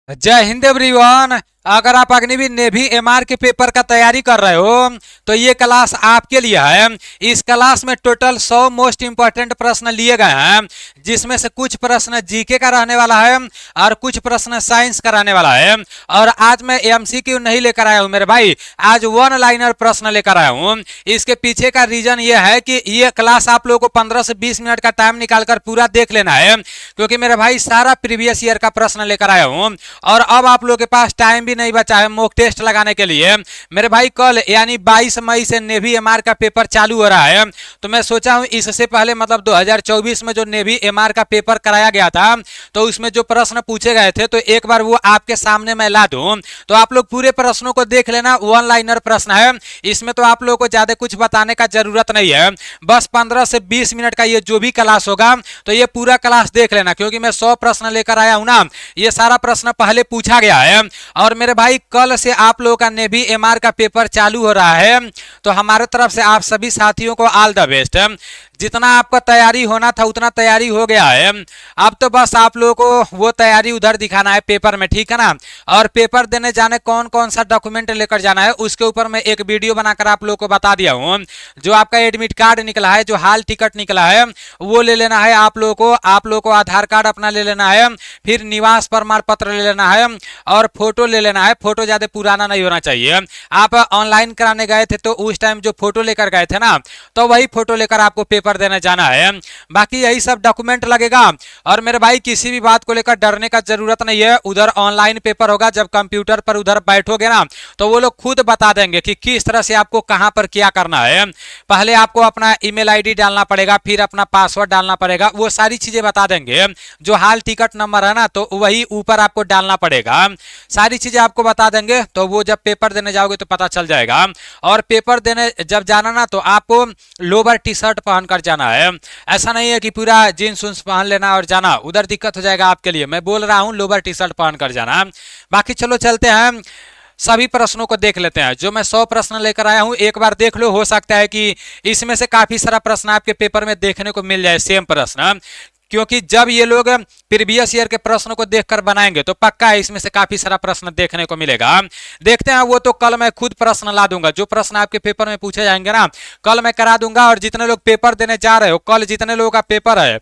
जय हिंद एवरीवन। अगर आप अग्निवीर नेवी एमआर के पेपर का तैयारी कर रहे हो तो ये क्लास आपके लिए है। इस क्लास में टोटल 100 मोस्ट इंपॉर्टेंट प्रश्न लिए गए हैं, जिसमें से कुछ प्रश्न जीके का रहने वाला है और कुछ प्रश्न साइंस का रहने वाला है। और आज मैं एमसीक्यू नहीं लेकर आया हूं मेरे भाई, आज वन लाइनर प्रश्न लेकर आया हूं। इसके पीछे का रीजन ये है कि ये क्लास आप लोगों को 15 से 20 मिनट का टाइम निकालकर पूरा देख लेना है, क्योंकि मेरे भाई सारा प्रीवियस ईयर का प्रश्न लेकर आया हूं। और अब आप लोगों के पास टाइम भी नहीं बचा है मॉक टेस्ट लगाने के लिए। मेरे भाई कल यानी 22 मई से नेवी एमआर का पेपर चालू हो रहा है, तो मैं सोचा हूं इससे पहले मतलब 2024 में जो नेवी एमआर का पेपर कराया गया था तो उसमें जो प्रश्न पूछे गए थे तो एक बार वो आपके सामने मैं ला दूं, तो आप लोग पूरे प्रश्नों को देख लेना। वन लाइनर प्रश्न है, इसमें तो आप लोगों को ज्यादा कुछ बताने का जरूरत नहीं है, बस 15 से 20 मिनट का ये जो भी क्लास होगा तो ये पूरा क्लास देख लेना, क्योंकि मैं 100 प्रश्न लेकर आया हूं ना। ये सारा प्रश्न पहले पूछा गया है। और मेरे भाई कल से आप लोगों का नेवी एमआर का पेपर चालू हो रहा है, तो हमारे तरफ से आप सभी साथियों को ऑल द बेस्ट। जितना आपका तैयारी होना था उतना तैयारी हो गया है, अब तो बस आप लोगों को वो तैयारी उधर दिखाना है पेपर में, ठीक है ना। और पेपर देने जाने कौन कौन सा डॉक्यूमेंट लेकर जाना है उसके ऊपर मैं एक वीडियो बनाकर आप लोगों को बता दिया हूँ। जो आपका एडमिट कार्ड निकला है, जो हाल टिकट निकला है वो ले लेना है आप लोगों को। आप लोगों को आधार कार्ड अपना ले लेना है, फिर निवास प्रमाण पत्र ले लेना है और फोटो ले लेना है। फोटो ज्यादा पुराना नहीं होना चाहिए। आप ऑनलाइन कराने गए थे तो उस टाइम जो फोटो लेकर गए थे ना, तो वही फोटो लेकर आपको पेपर देने जाना है। बाकी यही सब डॉक्यूमेंट लगेगा। और मेरे भाई किसी भी बात को लेकर डरने का जरूरत नहीं है, उधर ऑनलाइन पेपर होगा, जब कंप्यूटर पर उधर बैठोगे ना तो वो लोग खुद बता देंगे कि किस तरह से आपको कहां पर क्या करना है। पहले आपको अपना ईमेल आईडी डालना पड़ेगा, फिर अपना पासवर्ड डालना पड़ेगा, वो सारी चीजें बता देंगे। जो हाल टिकट नंबर है ना तो वही ऊपर आपको डालना पड़ेगा, सारी चीजें आपको बता देंगे। तो वो जब पेपर देने जाओगे तो पता चल जाएगा। और पेपर देने जब जाना ना तो आपको लोअर टी शर्ट पहनकर जाना है, ऐसा नहीं है कि पूरा जींस उन्स पहन लेना और जाना, उधर दिक्कत हो जाएगा आपके लिए। मैं बोल रहा हूं लोअर टी शर्ट पहनकर जाना। बाकी चलो चलते हैं, सभी प्रश्नों को देख लेते हैं। जो मैं 100 प्रश्न लेकर आया हूं एक बार देख लो, हो सकता है कि इसमें से काफी सारा प्रश्न आपके पेपर में देखने को मिल जाए सेम प्रश्न, क्योंकि जब ये लोग प्रीवियस ईयर के प्रश्नों को देखकर बनाएंगे तो पक्का है इसमें से काफी सारा प्रश्न देखने को मिलेगा। देखते हैं, वो तो कल मैं खुद प्रश्न ला दूंगा। जो प्रश्न आपके पेपर में पूछे जाएंगे ना कल मैं करा दूंगा। और जितने लोग पेपर देने जा रहे हो, कल जितने लोगों का पेपर है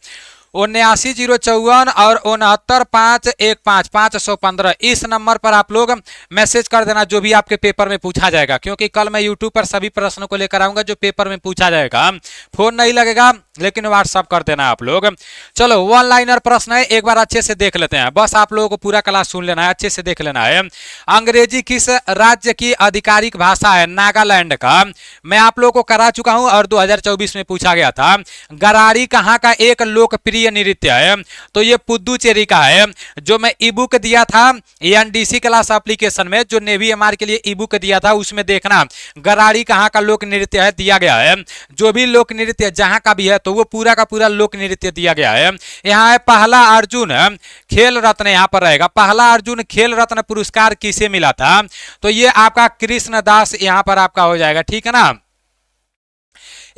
79-054 और 69-515-515 इस नंबर पर आप लोग मैसेज कर देना जो भी आपके पेपर में पूछा जाएगा, क्योंकि कल मैं यूट्यूब पर सभी प्रश्नों को लेकर आऊंगा जो पेपर में पूछा जाएगा। फोन नहीं लगेगा लेकिन व्हाट्सअप कर देना आप लोग। चलो वन लाइनर प्रश्न है, एक बार अच्छे से देख लेते हैं। बस आप लोगों को पूरा क्लास सुन लेना है, अच्छे से देख लेना है। अंग्रेजी किस राज्य की आधिकारिक भाषा है? नागालैंड का। मैं आप लोगों को करा चुका हूं और 2024 में पूछा गया था। गरारी कहाँ का एक लोकप्रिय नृत्य है? तो ये पुदुचेरी का है। जो मैं ई बुक दिया था एनडीसी क्लास एप्लीकेशन में, जो नेवी एमआर के लिए ई बुक दिया था उसमें देखना गरारी कहाँ का लोक नृत्य है दिया गया है। जो भी लोक नृत्य जहां का भी है तो वो पूरा का पूरा लोक नृत्य दिया गया है। यहाँ है पहला अर्जुन खेल रत्न, यहाँ पर रहेगा पहला अर्जुन खेल रत्न पुरस्कार किसे मिला था? तो ये आपका कृष्णदास यहाँ पर आपका हो जाएगा, ठीक है ना।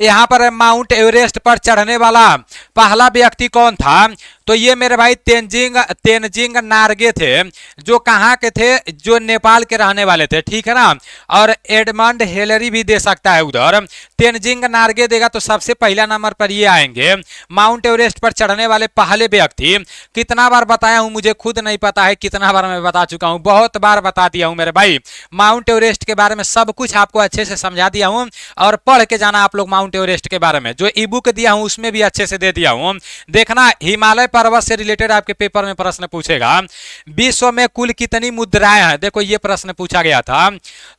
यहाँ पर माउंट एवरेस्ट पर चढ़ने वाला पहला व्यक्ति कौन था? तो ये मेरे भाई तेनजिंग नार्गे थे, जो कहाँ के थे? जो नेपाल के रहने वाले थे, ठीक है ना। और एडमंड हेलरी भी दे सकता है उधर। तेनजिंग नार्गे देगा तो सबसे पहला नंबर पर ये आएंगे। माउंट एवरेस्ट पर चढ़ने वाले पहले व्यक्ति। कितना बार बताया हूं मुझे खुद नहीं पता है कितना बार मैं बता चुका हूं, बहुत बार बता दिया हूं मेरे भाई। माउंट एवरेस्ट के बारे में सब कुछ आपको अच्छे से समझा दिया हूं, और पढ़ के जाना आप लोग माउंट एवरेस्ट के बारे में। जो ई बुक दिया हूं उसमें भी अच्छे से दे दिया हूं, देखना। हिमालय पर्वत से रिलेटेड आपके पेपर में प्रश्न पूछेगा। विश्व में कुल कितनी मुद्राएं हैं? देखो ये प्रश्न पूछा गया था,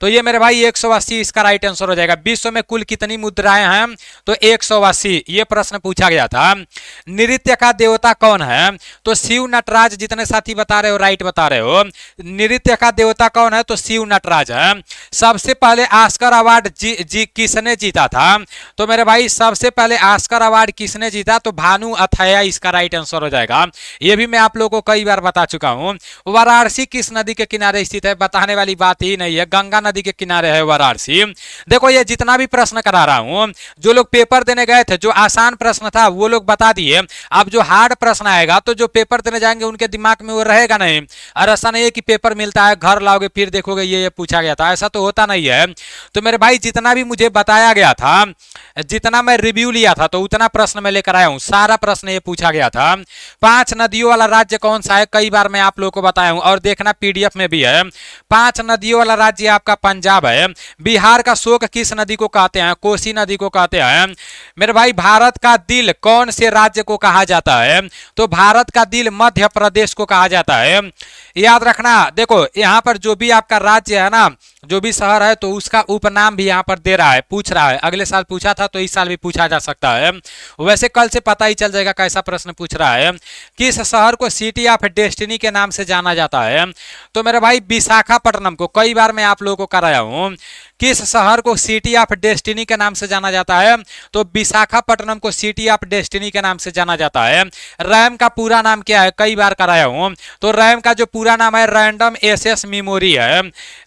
तो ये मेरे भाई 180 इसका राइट आंसर हो जाएगा। विश्व में कुल कितनी मुद्राएं हैं? तो 180 ये प्रश्न पूछा गया था। नृत्य का देवता कौन है? तो शिव नटराज। जितने साथी बता रहे हो राइट बता रहे हो। नृत्य का देवता कौन है? तो शिव नटराज है। सबसे पहले ऑस्कर अवार्ड किसने जीता था? तो मेरे भाई सबसे पहले ऑस्कर अवार्ड किसने जीता, तो भानु अथैया इसका राइट आंसर हो जाएगा। ये भी मैं आप लोगों को कई बार बता चुका हूं। वाराणसी किस नदी के किनारे स्थित है, बताने वाली बात ही नहीं है, गंगा नदी के किनारे है वाराणसी। देखो ये जितना भी प्रश्न करा रहा हूं, जो लोग पेपर देने गए थे, जो आसान प्रश्न था वो लोग बता दिए। अब जो हार्ड प्रश्न आएगा तो जो पेपर देने जाएंगे उनके दिमाग में वो रहेगा नहीं। और ऐसा नहीं है कि पेपर मिलता है घर लाओगे फिर देखोगे ये पूछा गया था, ऐसा तो होता नहीं है। तो मेरे भाई जितना भी मुझे बताया गया था, जितना मैं रिव्यू लिया था, तो उतना प्रश्न मैं लेकर आया हूं। सारा प्रश्न ये पूछा गया था। 5 नदियों वाला राज्य कौन सा है, कई बार मैं आप लोगों को बताया हूं, और देखना पीडीएफ में भी है। 5 नदियों वाला राज्य आपका पंजाब है। बिहार का शोक किस नदी को कहते हैं, कोसी नदी को कहते हैं। मेरे भाई भारत का दिल कौन से राज्य को कहा जाता है, तो भारत का दिल मध्य प्रदेश को कहा जाता है। याद रखना, देखो यहां पर जो भी आपका राज्य है ना, जो भी शहर है, तो उसका उपनाम भी यहां पर दे रहा है, पूछ रहा है। अगले साल पूछा था तो इस साल भी पूछा जा सकता है। वैसे कल से पता ही चल जाएगा कैसा प्रश्न पूछ रहा है। किस शहर को सिटी ऑफ डेस्टिनी के नाम से जाना जाता है, तो मेरे भाई विशाखापट्टनम को, कई बार मैं आप लोगों को कराया हूं। किस शहर को सिटी ऑफ डेस्टिनी के नाम से जाना जाता है, तो विशाखापट्टनम को सिटी ऑफ डेस्टिनी के नाम से जाना जाता है। रैम का पूरा नाम क्या है, कई बार कराया हूं, तो रैम का जो पूरा नाम है रैंडम एक्सेस मेमोरी है।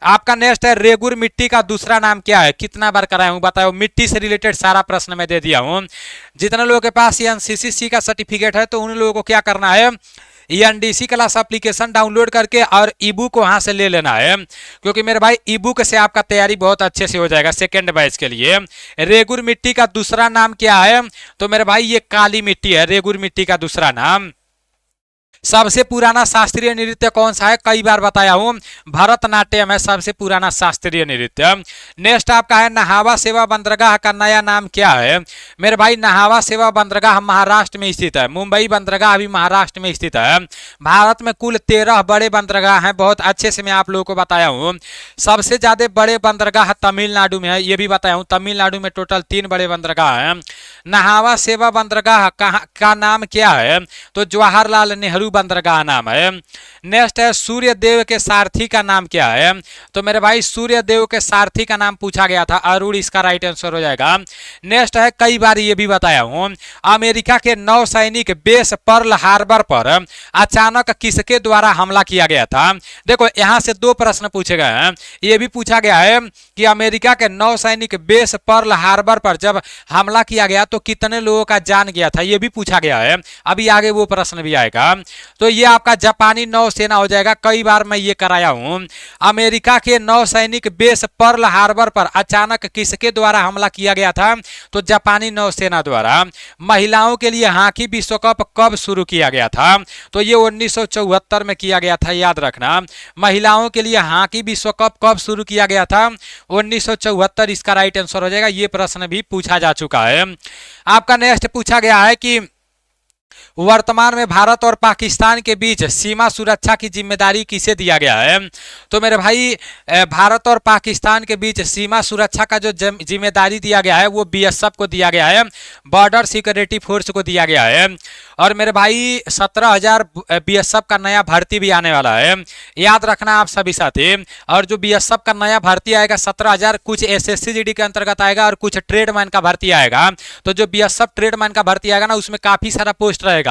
आपका नेक्स्ट है रेगुर मिट्टी का दूसरा नाम क्या है, कितना बार कराया हूं बताओ। मिट्टी से रिलेटेड सारा प्रश्न मैं दे दिया हूं। जितने लोगों के पास एनसीसी का सर्टिफिकेट है तो उन लोगों को क्या करना है, एनडीसी क्लास एप्लीकेशन डाउनलोड करके और ई बुक वहां से ले लेना है, क्योंकि मेरे भाई ई बुक से आपका तैयारी बहुत अच्छे से हो जाएगा सेकेंड बैच के लिए। रेगुर मिट्टी का दूसरा नाम क्या है, तो मेरे भाई ये काली मिट्टी है, रेगुर मिट्टी का दूसरा नाम। सबसे पुराना शास्त्रीय नृत्य कौन सा है, कई बार बताया हूं, भरतनाट्यम है सबसे पुराना शास्त्रीय नृत्य। नेक्स्ट आपका है नहावा सेवा बंदरगाह का नया नाम क्या है, मेरे भाई नहावा सेवा बंदरगाह महाराष्ट्र में स्थित है। मुंबई बंदरगाह भी महाराष्ट्र में स्थित है। भारत में कुल 13 बड़े बंदरगाह हैं, बहुत अच्छे से मैं आप लोगों को बताया हूं। सबसे ज्यादा बड़े बंदरगाह तमिलनाडु में है, ये भी बताया हूं, तमिलनाडु में टोटल 3 बड़े बंदरगाह हैं। नहावा सेवा बंदरगाह का नाम क्या है, तो जवाहरलाल नेहरू बंदरगाह नाम है। नेक्स्ट है सूर्य देव के सारथी का नाम क्या है, तो मेरे भाई सूर्य देव के सारथी का नाम पूछा गया था, अरुण इसका राइट आंसर हो जाएगा। नेक्स्ट है, कई बार ये भी बताया हूं, अमेरिका के नौसैनिक बेस पर्ल हार्बर पर अचानक किसके द्वारा हमला किया गया था। देखो यहां से 2 प्रश्न पूछे गए हैं। ये भी पूछा गया है कि अमेरिका के नौसैनिक बेस पर्ल हार्बर पर जब हमला किया गया तो कितने लोगों का जान गया था, ये भी पूछा गया है। अभी आगे वो प्रश्न भी आएगा। तो ये आपका जापानी नौसेना हो जाएगा, कई बार मैं ये कराया हूं। अमेरिका के नौसैनिक बेस पर्ल हार्बर पर अचानक किसके द्वारा हमला किया गया था, तो जापानी नौसेना द्वारा। महिलाओं के लिए हॉकी विश्व कप कब शुरू किया गया था, तो ये 1974 में किया गया था, याद रखना। महिलाओं के लिए हॉकी विश्व कप कब शुरू किया गया था, 1974 इसका राइट आंसर हो जाएगा। ये प्रश्न भी पूछा जा चुका है। आपका नेक्स्ट पूछा गया है कि वर्तमान में भारत और पाकिस्तान के बीच सीमा सुरक्षा की जिम्मेदारी किसे दिया गया है, तो मेरे भाई भारत और पाकिस्तान के बीच सीमा सुरक्षा का जो जिम्मेदारी दिया गया है वो बीएसएफ को दिया गया है, बॉर्डर सिक्योरिटी फोर्स को दिया गया है। और मेरे भाई 17,000 बीएसएफ का नया भर्ती भी आने वाला है, याद रखना आप सभी साथी। और जो बीएसएफ का नया भर्ती आएगा 17,000, कुछ एसएससी जीडी के अंतर्गत आएगा और कुछ ट्रेडमैन का भर्ती आएगा। तो जो बीएसएफ ट्रेडमैन का भर्ती आएगा ना, उसमें काफी सारा पोस्ट रहेगा।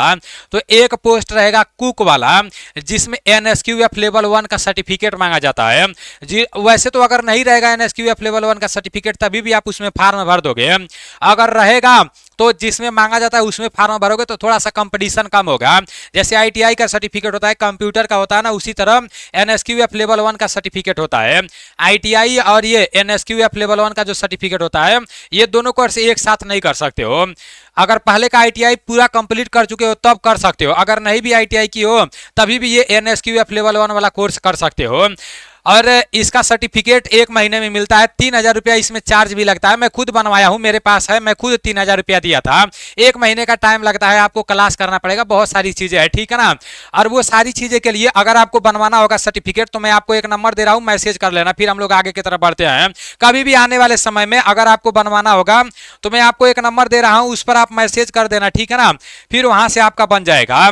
तो एक पोस्ट रहेगा कुक वाला, जिसमें एनएसक्यूएफ लेवल 1 का सर्टिफिकेट मांगा जाता है। जी वैसे तो अगर नहीं रहेगा एनएसक्यूएफ लेवल 1 का सर्टिफिकेट तभी भी आप उसमें फार्म भर दोगे। अगर रहेगा तो जिसमें मांगा जाता है उसमें फार्म भरोगे तो थोड़ा सा कंपटीशन कम होगा। जैसे आईटीआई का सर्टिफिकेट होता है, कंप्यूटर का होता है ना, उसी तरह एनएसक्यूएफ लेवल 1 का सर्टिफिकेट होता है। आईटीआई और ये एनएसक्यूएफ लेवल 1 का जो सर्टिफिकेट होता है, ये दोनों कोर्स एक साथ नहीं कर सकते हो। अगर पहले का आईटीआई पूरा कंप्लीट कर चुके हो तब कर सकते हो, अगर नहीं भी आईटीआई की हो तभी भी ये एनएसक्यूएफ लेवल 1 वाला कोर्स कर सकते हो। और इसका सर्टिफिकेट 1 महीने में मिलता है। 3,000 रुपया इसमें चार्ज भी लगता है। मैं खुद बनवाया हूं, मेरे पास है, मैं खुद 3,000 रुपया दिया था। 1 महीने का टाइम लगता है, आपको क्लास करना पड़ेगा, बहुत सारी चीजें हैं, ठीक है ना। और वो सारी चीजें के लिए अगर आपको बनवाना होगा सर्टिफिकेट तो मैं आपको एक नंबर दे रहा हूं, मैसेज कर लेना, फिर हम लोग आगे की तरफ बढ़ते हैं। कभी भी आने वाले समय में अगर आपको बनवाना होगा तो मैं आपको एक नंबर दे रहा हूं, उस पर आप मैसेज कर देना, ठीक है ना। फिर वहां से आपका बन जाएगा,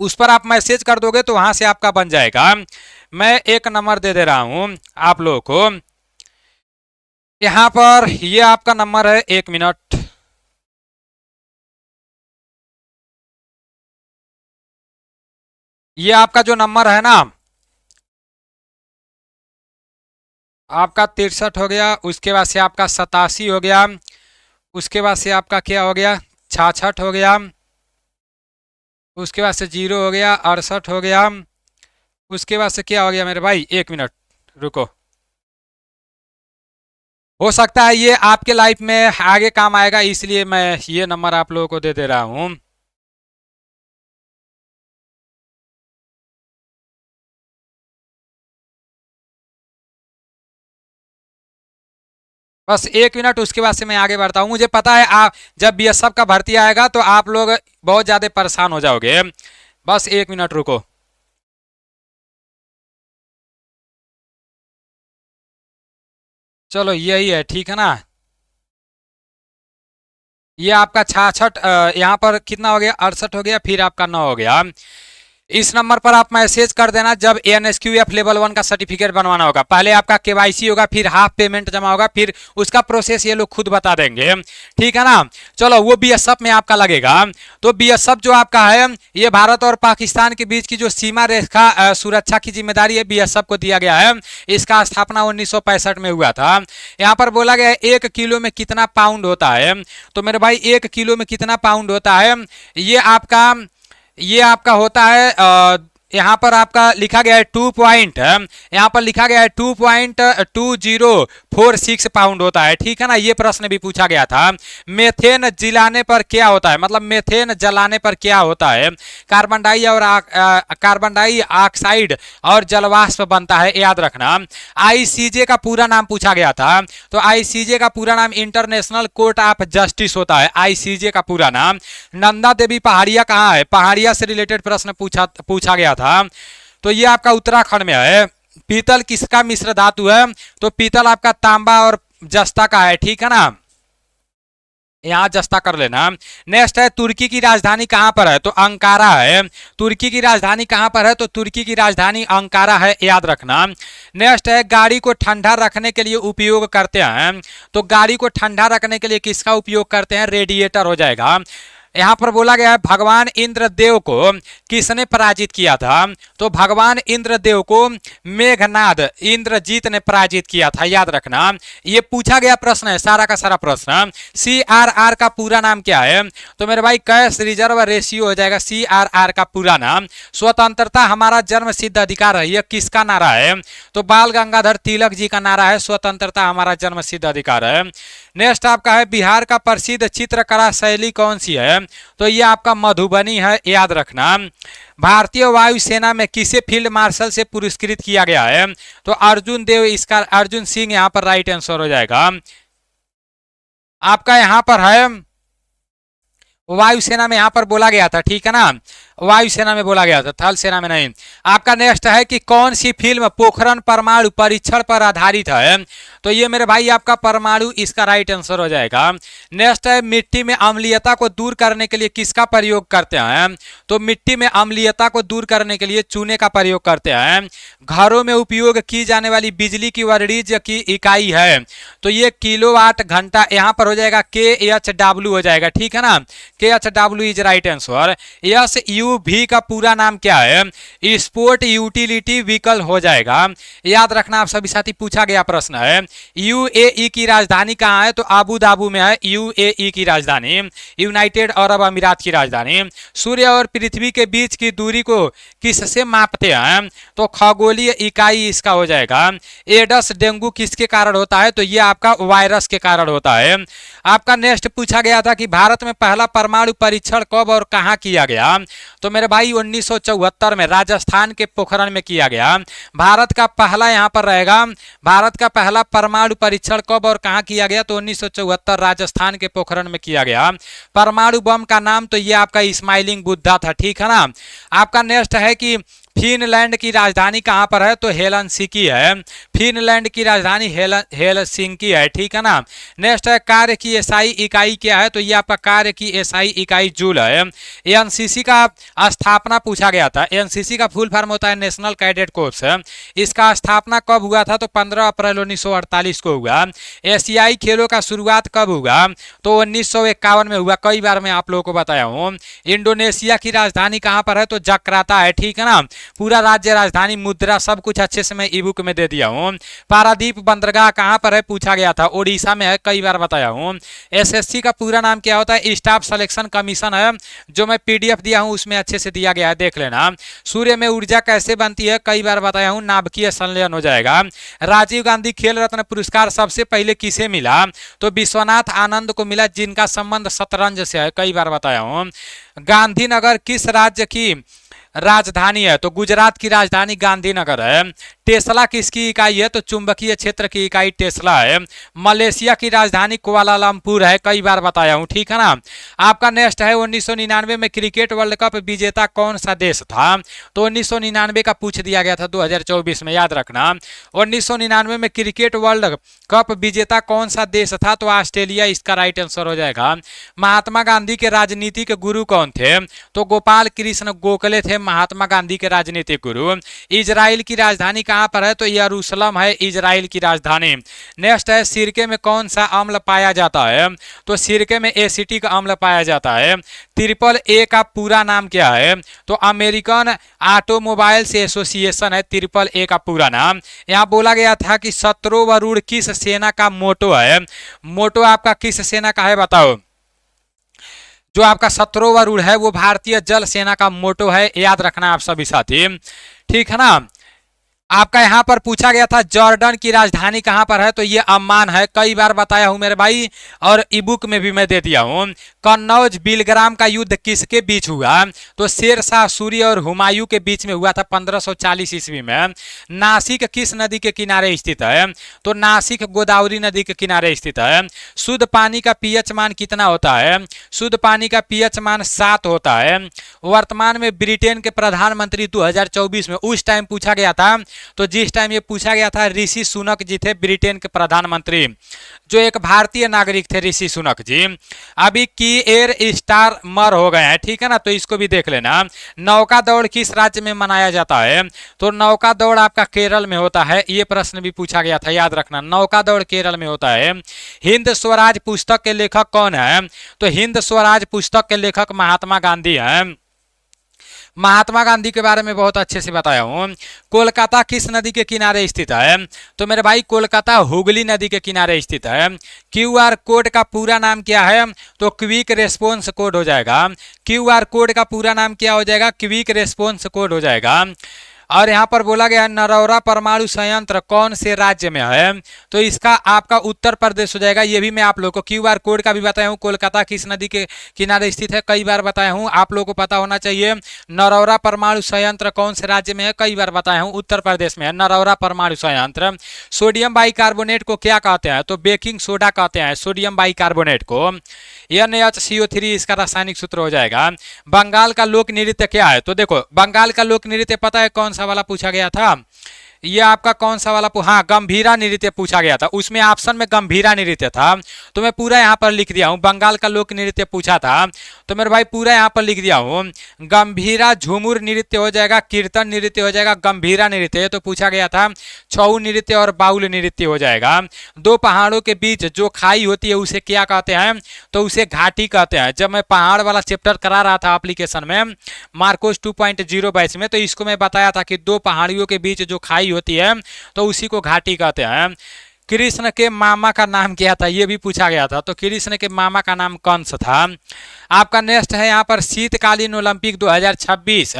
उस पर आप मैसेज कर दोगे तो वहां से आपका बन जाएगा। मैं एक नंबर दे रहा हूं आप लोगों को, यहाँ पर ये आपका नंबर है, 1 मिनट। ये आपका जो नंबर है ना, आपका 63 हो गया, उसके बाद से आपका 87 हो गया, उसके बाद से आपका क्या हो गया, 66 हो गया, उसके बाद से 0 हो गया, 68 हो गया, उसके बाद से क्या हो गया मेरे भाई, 1 मिनट रुको। हो सकता है ये आपके लाइफ में आगे काम आएगा, इसलिए मैं ये नंबर आप लोगों को दे दे रहा हूँ। बस 1 मिनट, उसके बाद से मैं आगे बढ़ता हूँ। मुझे पता है आप जब बीएसएफ का भर्ती आएगा तो आप लोग बहुत ज़्यादा परेशान हो जाओगे। बस 1 मिनट रुको। चलो यही है, ठीक है ना। ये आपका 66, यहाँ पर कितना हो गया, 68 हो गया, फिर आपका 9 हो गया। इस नंबर पर आप मैसेज कर देना जब एनएसक्यूएफ लेवल 1 का सर्टिफिकेट बनवाना होगा। पहले आपका केवाईसी होगा, फिर हाफ पेमेंट जमा होगा, फिर उसका प्रोसेस ये लोग खुद बता देंगे, ठीक है ना। चलो वो बीएसएफ में आपका लगेगा। तो बीएसएफ जो आपका है, ये भारत और पाकिस्तान के बीच की जो सीमा रेखा सुरक्षा की जिम्मेदारी है, बीएसएफ को दिया गया है। इसका स्थापना 1965 में हुआ था। यहाँ पर बोला गया है 1 किलो में कितना पाउंड होता है। तो मेरे भाई 1 किलो में कितना पाउंड होता है, ये आपका होता है, यहाँ पर आपका लिखा गया है 2 पॉइंट, यहाँ पर लिखा गया है 2.2046 पाउंड होता है, ठीक है ना। ये प्रश्न भी पूछा गया था। मेथेन जलाने पर क्या होता है, मतलब मेथेन जलाने पर क्या होता है, कार्बन डाइऑक्साइड और जलवाष्प बनता है, याद रखना। आईसीजे का पूरा नाम पूछा गया था। तो आईसीजे का पूरा नाम इंटरनेशनल कोर्ट ऑफ जस्टिस होता है, आईसीजे का पूरा नाम। नंदा देवी पहाड़िया कहाँ है, पहाड़िया से रिलेटेड प्रश्न पूछा गया था। तो ये आपका उत्तराखंड में है। पीतल किसका मिश्र धातु है, तो पीतल आपका तांबा और जस्ता का है, ठीक है ना। यहाँ जस्ता कर लेना। नेक्स्ट है तुर्की की राजधानी कहाँ पर है, तो अंकारा है। तुर्की की राजधानी कहाँ पर है, तो तुर्की की राजधानी अंकारा है, याद रखना। नेक्स्ट है गाड़ी को ठंडा रखने के लिए उपयोग करते हैं। तो गाड़ी को ठंडा रखने के लिए किसका उपयोग करते हैं, रेडिएटर हो जाएगा। यहाँ पर बोला गया है भगवान इंद्रदेव को किसने पराजित किया था, तो भगवान इंद्रदेव को मेघनाद इंद्रजीत ने पराजित किया था, याद रखना। ये पूछा गया प्रश्न है, सारा का सारा प्रश्न। सीआरआर का पूरा नाम क्या है, तो मेरे भाई कैश रिजर्व रेशियो हो जाएगा सीआरआर का पूरा नाम। स्वतंत्रता हमारा जन्म सिद्ध अधिकार है, यह किसका नारा है, तो बाल गंगाधर तिलक जी का नारा है, स्वतंत्रता हमारा जन्म सिद्ध अधिकार है। नेक्स्ट आपका है बिहार का प्रसिद्ध चित्रकला शैली कौन सी है, तो ये आपका मधुबनी है, याद रखना। भारतीय वायुसेना में किसे फील्ड मार्शल से पुरस्कृत किया गया है, तो अर्जुन देव, इसका अर्जुन सिंह यहाँ पर राइट आंसर हो जाएगा। आपका यहाँ पर है वायुसेना में, यहाँ पर बोला गया था, ठीक है ना, वायुसेना में बोला गया था, थल सेना में नहीं। आपका नेक्स्ट है कि कौन सी फिल्म पोखरण परमाणु परीक्षण पर आधारित है, तो ये मेरे भाई आपका परमाणु, इसका राइट आंसर हो जाएगा। नेक्स्ट है मिट्टी में अम्लीयता को दूर करने के लिए किसका प्रयोग करते हैं, तो मिट्टी में अम्लीयता को दूर करने के लिए चूने का प्रयोग करते हैं। घरों में उपयोग की जाने वाली बिजली की वाणिज्य की इकाई है, तो ये किलोवाट घंटा, यहाँ पर हो जाएगा KHW हो जाएगा, ठीक है ना। KHW is right answer. SUV का पूरा नाम क्या है, स्पोर्ट यूटिलिटी व्हीकल हो जाएगा, याद रखना। आप सभी साथी पूछा गया प्रश्न है। UAE की राजधानी कहाँ है, तो अबू धाबी में है UAE की राजधानी, यूनाइटेड अरब अमीरात की राजधानी। सूर्य और पृथ्वी के बीच की दूरी को किससे मापते हैं, तो खगोलीय इकाई इसका हो जाएगा। एडस डेंगू किसके कारण होता है, तो ये आपका वायरस के कारण होता है। आपका नेक्स्ट पूछा गया था कि भारत में पहला परमाणु परीक्षण कब और कहाँ किया गया, तो मेरे भाई 1974 में राजस्थान के पोखरण में किया गया। भारत का पहला यहाँ पर रहेगा, भारत का पहला परमाणु परीक्षण कब और कहाँ किया गया, तो 1974 राजस्थान के पोखरण में किया गया। परमाणु बम का नाम तो ये आपका स्माइलिंग बुद्धा था, ठीक है ना। आपका नेक्स्ट है कि फिनलैंड की राजधानी कहाँ पर है? तो हेलसिंकी है। फिनलैंड की राजधानी हेलसिंकी है, ठीक है ना। नेक्स्ट है कार्य की एसआई इकाई क्या है? तो ये आपका कार्य की एसआई इकाई जूल है। एनसीसी का स्थापना पूछा गया था। एनसीसी का फुल फॉर्म होता है नेशनल कैडेट कोर्प्स। इसका स्थापना कब हुआ था? तो 15 अप्रैल 1948 को हुआ। एशियाई खेलों का शुरुआत कब हुआ? तो 1951 में हुआ। कई बार मैं आप लोगों को बताया हूँ। इंडोनेशिया की राजधानी कहाँ पर है? तो जकार्ता है, ठीक है ना। पूरा राज्य, राजधानी, मुद्रा सब कुछ अच्छे से मैं ई बुक में दे दिया हूँ। पारादीप बंदरगाह कहाँ पर है? पूछा गया था। ओडिशा में है, कई बार बताया हूँ। एसएससी का पूरा नाम क्या होता है? स्टाफ सिलेक्शन कमीशन है। जो मैं पीडीएफ दिया हूँ उसमें अच्छे से दिया गया है, देख लेना। सूर्य में ऊर्जा कैसे बनती है? कई बार बताया हूँ, नाभिकीय संलयन हो जाएगा। राजीव गांधी खेल रत्न पुरस्कार सबसे पहले किसे मिला? तो विश्वनाथ आनंद को मिला, जिनका संबंध शतरंज से है, कई बार बताया हूँ। गांधीनगर किस राज्य की राजधानी है? तो गुजरात की राजधानी गांधीनगर है। टेस्ला किसकी इकाई है? तो चुंबकीय क्षेत्र की इकाई टेस्ला है। मलेशिया की राजधानी कुआलालंपुर है, कई बार बताया हूं, ठीक है ना। आपका नेक्स्ट है 1999 में क्रिकेट वर्ल्ड कप विजेता कौन सा देश था? तो 1999 का पूछ दिया गया था 2024 में, याद रखना। 1999 में क्रिकेट वर्ल्ड कप विजेता कौन सा देश था? तो ऑस्ट्रेलिया इसका राइट आंसर हो जाएगा। महात्मा गांधी के राजनीतिक गुरु कौन थे? तो गोपाल कृष्ण गोखले थे महात्मा गांधी के राजनीतिक गुरु। इजराइल की राजधानी कहां पर है? तो यरूशलेम है इजराइल की राजधानी। नेक्स्ट है सिरके में कौन सा अम्ल पाया जाता है? तो सिरके में एसिटिक अम्ल पाया जाता है। ट्रिपल ए का पूरा नाम क्या है? तो अमेरिकन ऑटोमोबाइल्स एसोसिएशन है ट्रिपल ए का पूरा नाम। यहां बोला गया था कि शत्रु वरुण किस सेना का मोटो है? मोटो आपका किस सेना का है बताओ? जो आपका शत्रुवरुण है वो भारतीय जल सेना का मोटो है, याद रखना आप सभी साथी, ठीक है ना। आपका यहां पर पूछा गया था जॉर्डन की राजधानी कहां पर है? तो ये अम्मान है, कई बार बताया हूं मेरे भाई, और ई बुक में भी मैं दे दिया हूं। कन्नौज बिलग्राम का युद्ध किसके बीच हुआ? तो शेर शाह सूरी और हुमायूं के बीच में हुआ था 1540 ईस्वी में। नासिक किस नदी के किनारे स्थित है? तो नासिक गोदावरी नदी के किनारे स्थित है। शुद्ध पानी का पीएच मान कितना होता है? शुद्ध पानी का पीएच मान 7 होता है। वर्तमान में ब्रिटेन के प्रधानमंत्री 2024 में उस टाइम पूछा गया था, तो जिस टाइम ये पूछा गया था ऋषि सुनक जी थे ब्रिटेन के प्रधानमंत्री, जो एक भारतीय नागरिक थे ऋषि सुनक जी। अभी की एयर स्टार मर हो गए हैं, ठीक है ना, तो इसको भी देख लेना। नौका दौड़ किस राज्य में मनाया जाता है? तो नौका दौड़ आपका केरल में होता है, ये प्रश्न भी पूछा गया था, याद रखना, नौका दौड़ केरल में होता है। हिंद स्वराज पुस्तक के लेखक कौन है? तो हिंद स्वराज पुस्तक के लेखक महात्मा गांधी हैं। महात्मा गांधी के बारे में बहुत अच्छे से बताया हूँ। कोलकाता किस नदी के किनारे स्थित है? तो मेरे भाई कोलकाता हुगली नदी के किनारे स्थित है। क्यूआर कोड का पूरा नाम क्या है? तो क्विक रेस्पॉन्स कोड हो जाएगा। क्यूआर कोड का पूरा नाम क्या हो जाएगा? क्विक रेस्पॉन्स कोड हो जाएगा। और यहाँ पर बोला गया नरौरा परमाणु संयंत्र कौन से राज्य में है? तो इसका आपका उत्तर प्रदेश हो जाएगा। ये भी मैं आप लोगों को क्यूआर कोड का भी बताया हूँ। कोलकाता किस नदी के किनारे स्थित है, कई बार बताया हूँ, आप लोगों को पता होना चाहिए। नरौरा परमाणु संयंत्र कौन से राज्य में है? कई बार बताया हूँ, उत्तर प्रदेश में है नरौरा परमाणु संयंत्र। सोडियम बाइकार्बोनेट को क्या कहते हैं? तो बेकिंग सोडा कहते हैं सोडियम बाइकार्बोनेट को। NaCO3 इसका रासायनिक सूत्र हो जाएगा। बंगाल का लोक नृत्य क्या है? तो देखो बंगाल का लोक नृत्य पता है कौन सा वाला पूछा गया था? ये आपका कौन सा वाला हाँ गंभीरा नृत्य पूछा गया था, उसमें ऑप्शन में गंभीरा नृत्य था, तो मैं पूरा यहाँ पर लिख दिया हूँ। बंगाल का लोक नृत्य पूछा था तो मेरे भाई पूरा यहाँ पर लिख दिया हूँ। गंभीरा झूमुर नृत्य हो जाएगा, कीर्तन नृत्य हो जाएगा, गंभीरा नृत्य तो पूछा गया था, छऊ नृत्य और बाउल नृत्य हो जाएगा। दो पहाड़ों के बीच जो खाई होती है उसे क्या कहते हैं? तो उसे घाटी कहते हैं। जब मैं पहाड़ वाला चैप्टर करा रहा था एप्लीकेशन में मार्कोस 2.0 बैच में, तो इसको मैं बताया था कि दो पहाड़ियों के बीच जो खाई होती है तो उसी को घाटी कहते हैं। कृष्ण के मामा का नाम क्या था? ये भी पूछा गया था, तो कृष्ण के मामा का नाम कंस था। आपका नेक्स्ट है यहाँ पर शीतकालीन ओलंपिक 2026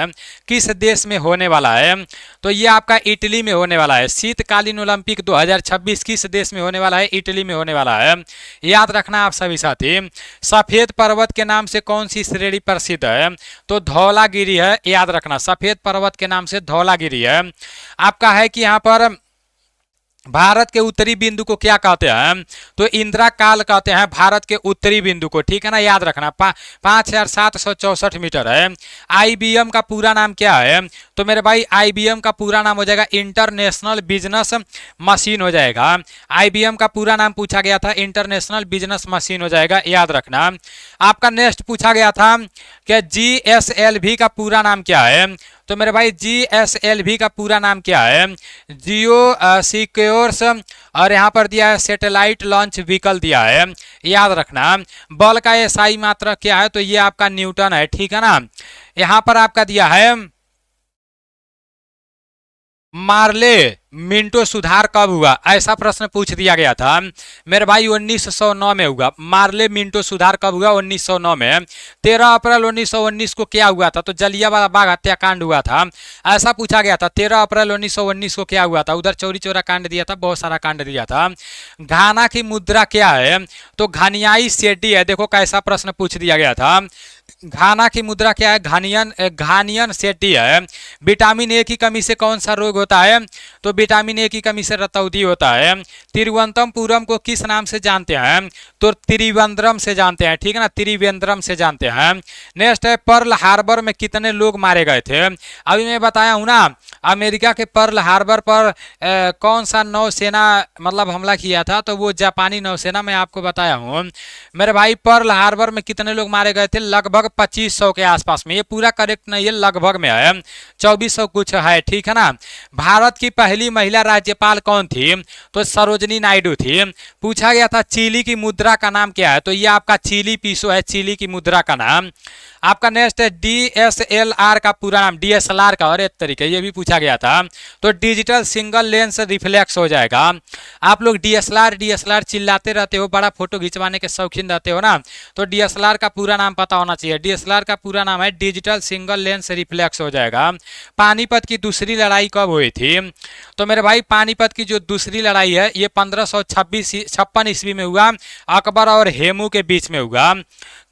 किस देश में होने वाला है? तो ये आपका इटली में होने वाला है। शीतकालीन ओलंपिक 2026 किस देश में होने वाला है? इटली में होने वाला है, याद रखना आप सभी साथी। सफेद पर्वत के नाम से कौन सी श्रेणी प्रसिद्ध है? तो धौलागिरी है, याद रखना, सफेद पर्वत के नाम से धौलागिरी है। आपका है कि यहाँ पर भारत के उत्तरी बिंदु को क्या कहते हैं? तो इंदिरा काल कहते हैं भारत के उत्तरी बिंदु को, ठीक है ना, याद रखना। 5,764 मीटर है। आईबीएम का पूरा नाम क्या है? तो मेरे भाई आईबीएम का पूरा नाम हो जाएगा इंटरनेशनल बिजनेस मशीन हो जाएगा। आईबीएम का पूरा नाम पूछा गया था, इंटरनेशनल बिजनेस मशीन हो जाएगा, याद रखना। आपका नेक्स्ट पूछा गया था कि जीएसएलवी का पूरा नाम क्या है? तो मेरे भाई जीएसएलवी का पूरा नाम क्या है? जियो सिक्योर्स, और यहाँ पर दिया है सैटेलाइट लॉन्च व्हीकल दिया है, याद रखना। बल का एसआई मात्रा क्या है? तो ये आपका न्यूटन है, ठीक है ना। यहाँ पर आपका दिया है मार्ले मिंटो सुधार कब हुआ? ऐसा प्रश्न पूछ दिया गया था मेरे भाई, 1909 में हुआ। मार्ले मिंटो सुधार कब हुआ? 1909 में। 13 अप्रैल 1919 को क्या हुआ था? तो जलियांवाला बाग हत्याकांड हुआ था, ऐसा पूछा गया था। 13 अप्रैल 1919 को क्या हुआ था? उधर चौरी चौरा कांड दिया था, बहुत सारा कांड दिया था। घाना की मुद्रा क्या है? तो घानियाई सेड्डी है। देखो कैसा प्रश्न पूछ दिया गया था। घाना की मुद्रा क्या है? घानियन सेड्डी है। विटामिन ए की कमी से कौन सा रोग होता है? तो विटामिन ए की कमी से रतौंधी होता है। तिरुवनंतपुरम को किस नाम से जानते हैं? तो त्रिवेंद्रम से जानते हैं, ठीक है ना, त्रिवेंद्रम से जानते हैं। नेक्स्ट है पर्ल हार्बर में कितने लोग मारे गए थे? अभी मैं बताया हूं ना, अमेरिका के पर्ल हार्बर पर कौन सा नौसेना मतलब हमला किया था? तो वो जापानी नौसेना, मैं आपको बताया हूं। मेरे भाई पर्ल हार्बर में कितने लोग मारे गए थे? लगभग 2500 के आसपास में। ये पूरा करेक्ट नहीं है, लगभग में है, 2400 कुछ है, ठीक है ना। भारत की पहली महिला राज्यपाल कौन थी? तो सरोजनी नायडू थी। पूछा गया था चिली की मुद्रा का नाम क्या है? तो ये आपका चिली पीसो है, चिली की मुद्रा का नाम। आपका नेक्स्ट है डीएसएलआर का पूरा नाम, डीएसएलआर का, और एक तरीके ये भी पूछा गया था। तो डिजिटल सिंगल लेंस रिफ्लेक्स हो जाएगा। आप लोग डीएसएलआर डीएसएलआर चिल्लाते रहते हो, बड़ा फोटो खिंचवाने के शौकीन रहते हो ना, तो डीएसएलआर का पूरा नाम पता होना चाहिए। डीएसएलआर का पूरा नाम है डिजिटल सिंगल लेंस रिफ्लेक्स हो जाएगा। पानीपत की दूसरी लड़ाई कब हुई थी? तो मेरे भाई पानीपत की जो दूसरी लड़ाई है ये 1556 ईस्वी में हुआ, अकबर और हेमू के बीच में हुआ।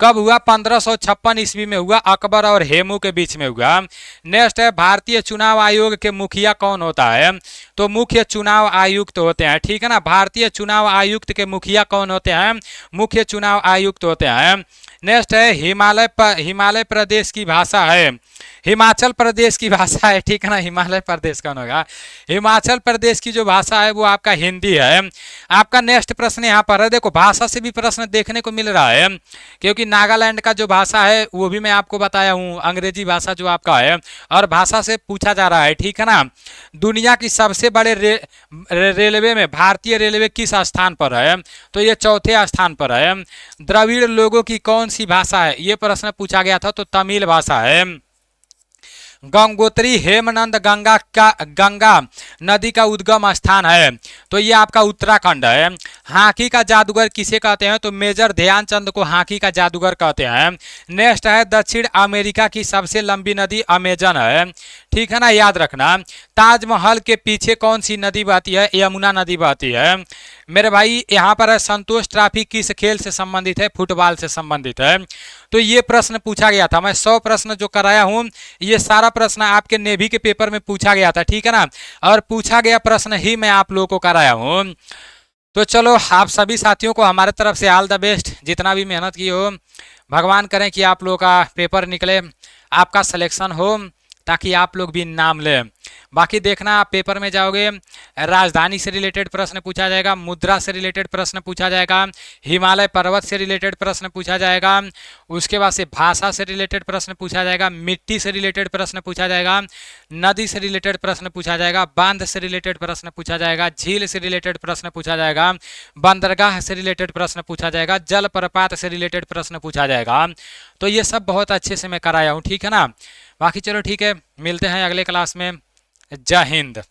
कब हुआ? 1556 ईस्वी में हुआ, अकबर और हेमू के बीच में हुआ। नेक्स्ट है भारतीय चुनाव आयोग के मुखिया कौन होता है? तो मुख्य चुनाव आयुक्त होते हैं, ठीक है ना। भारतीय चुनाव आयुक्त के मुखिया कौन होते हैं? मुख्य चुनाव आयुक्त होते हैं। नेक्स्ट है हिमालय प्रदेश की भाषा है, हिमाचल प्रदेश की भाषा है, ठीक है ना। हिमालय प्रदेश कौन होगा? हिमाचल प्रदेश की जो भाषा है वो आपका हिंदी है। आपका नेक्स्ट प्रश्न यहाँ पर है, देखो भाषा से भी प्रश्न देखने को मिल रहा है, क्योंकि नागालैंड का जो भाषा है वो भी मैं आपको बताया हूँ, अंग्रेजी भाषा जो आपका है, और भाषा से पूछा जा रहा है, ठीक है ना। दुनिया की सबसे बड़े रेलवे में भारतीय रेलवे किस स्थान पर है? तो ये चौथे स्थान पर है। द्रविड़ लोगों की कौन सी भाषा है? ये प्रश्न पूछा गया था, तो तमिल भाषा है। गंगोत्री हेमनंद गंगा नदी का उद्गम स्थान है, तो ये आपका उत्तराखंड है। हॉकी का जादूगर किसे कहते हैं? तो मेजर ध्यानचंद को हॉकी का जादूगर कहते हैं। नेक्स्ट है दक्षिण अमेरिका की सबसे लंबी नदी अमेजन है, ठीक है ना, याद रखना। ताजमहल के पीछे कौन सी नदी बहती है? यमुना नदी बहती है। मेरे भाई यहाँ पर है संतोष ट्रॉफी किस खेल से संबंधित है? फुटबॉल से संबंधित है। तो ये प्रश्न पूछा गया था, मैं 100 प्रश्न जो कराया हूँ ये सारा प्रश्न आपके नेवी के पेपर में पूछा गया था, ठीक है ना, और पूछा गया प्रश्न ही मैं आप लोगों को कराया हूँ। तो चलो आप सभी साथियों को हमारे तरफ से ऑल द बेस्ट, जितना भी मेहनत की हो भगवान करें कि आप लोगों का पेपर निकले, आपका सिलेक्शन हो, ताकि आप लोग भी नाम लें। बाकी देखना आप पेपर में जाओगे, राजधानी से रिलेटेड प्रश्न पूछा जाएगा, मुद्रा से रिलेटेड प्रश्न पूछा जाएगा, हिमालय पर्वत से रिलेटेड प्रश्न पूछा जाएगा, उसके बाद से भाषा से रिलेटेड प्रश्न पूछा जाएगा, मिट्टी से रिलेटेड प्रश्न पूछा जाएगा, नदी से रिलेटेड प्रश्न पूछा जाएगा, बांध से रिलेटेड प्रश्न पूछा जाएगा, झील से रिलेटेड प्रश्न पूछा जाएगा, बंदरगाह से रिलेटेड प्रश्न पूछा जाएगा, जलप्रपात से रिलेटेड प्रश्न पूछा जाएगा। तो ये सब बहुत अच्छे से मैं कराया हूँ, ठीक है ना। बाकी चलो ठीक है, मिलते हैं अगले क्लास में। जय हिंद।